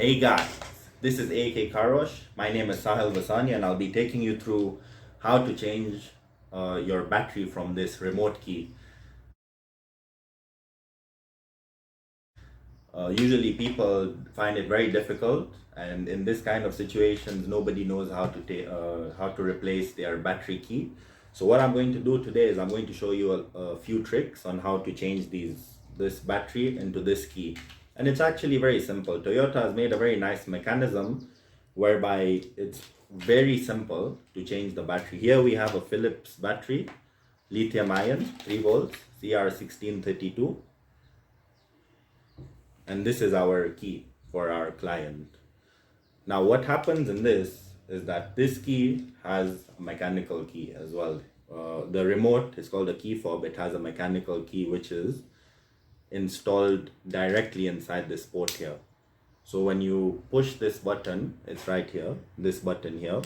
Hey guys, this is AK Karosh. My name is Sahil Vasani and I'll be taking you through how to change your battery from this remote key. Usually people find it very difficult, and in this kind of situations nobody knows how to replace their battery key. So what I'm going to do today is I'm going to show you a few tricks on how to change this battery into this key. And it's actually very simple. Toyota has made a very nice mechanism whereby it's very simple to change the battery. Here we have a Philips battery, lithium ion, 3 volts, CR1632. And this is our key for our client. Now what happens in this is that this key has a mechanical key as well. The remote is called a key fob. It has a mechanical key which is installed directly inside this port here. So when you push this button, it's right here, this button here,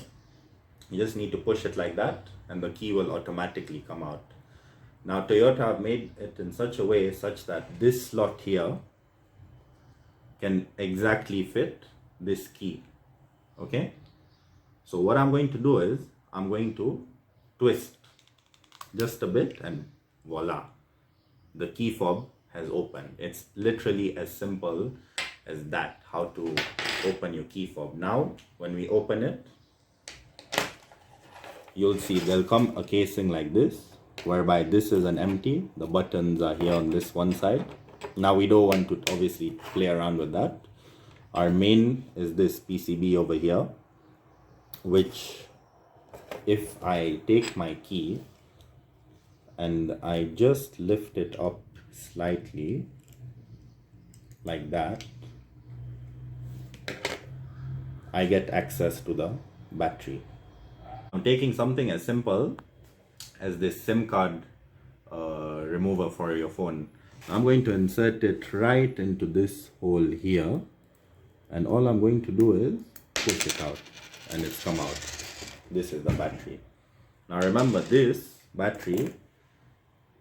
you just need to push it like that and the key will automatically come out. Now Toyota have made it in such a way such that this slot here can exactly fit this key. Okay, so what I'm going to do is I'm going to twist just a bit and voila, the key fob has opened. It's literally as simple as that, how to open your key fob. Now when we open it, you'll see there'll come a casing like this, whereby this is an empty, the buttons are here on this one side. Now we don't want to obviously play around with that. Our main is this PCB over here, which if I take my key and I just lift it up slightly like that, I get access to the battery. I'm taking something as simple as this SIM card remover for your phone. I'm going to insert it right into this hole here, and all I'm going to do is push it out and it's come out. This is the battery. Now remember, this battery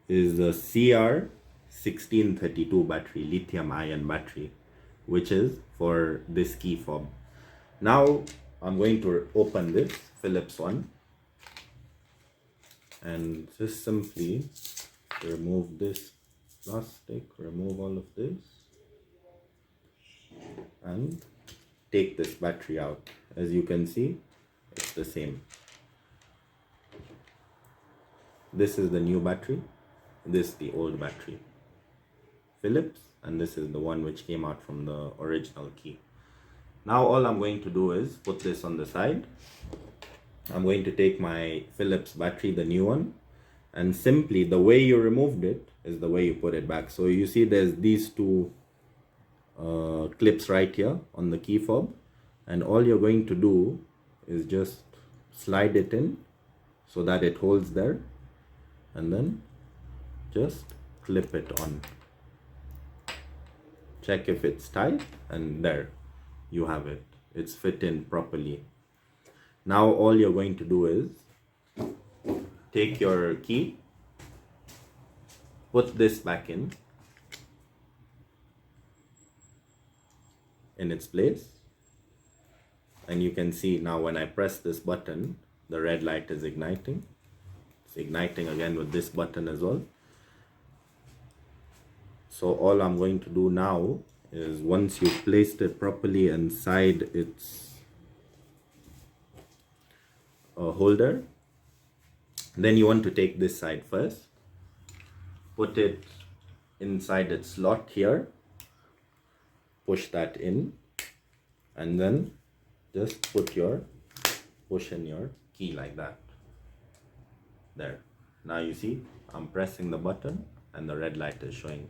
is the CR1632 battery, lithium ion battery, which is for this key fob. Now I'm going to open this Philips one and just simply remove this plastic, remove all of this and take this battery out. As you can see, it's the same. This is the new battery, this is the old battery, Philips, and this is the one which came out from the original key. Now all I'm going to do is put this on the side. I'm going to take my Philips battery, the new one, and simply the way you removed it is the way you put it back. So you see there's these two clips right here on the key fob, and all you're going to do is just slide it in so that it holds there, and then just clip it on. Check if it's tight, and there you have it. It's fit in properly. Now all you're going to do is take your key, put this back in its place, and you can see now when I press this button, the red light is igniting. It's igniting again with this button as well. So all I'm going to do now is, once you've placed it properly inside its holder, then you want to take this side first, put it inside its slot here, push that in, and then just push in your key like that. There. Now you see I'm pressing the button and the red light is showing.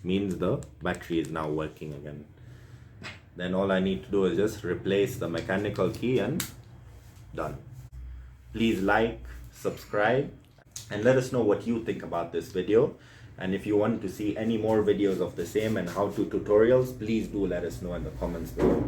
Means the battery is now working again. Then all I need to do is just replace the mechanical key and done. Please like, subscribe, and let us know what you think about this video. And if you want to see any more videos of the same and how-to tutorials, please do let us know in the comments below.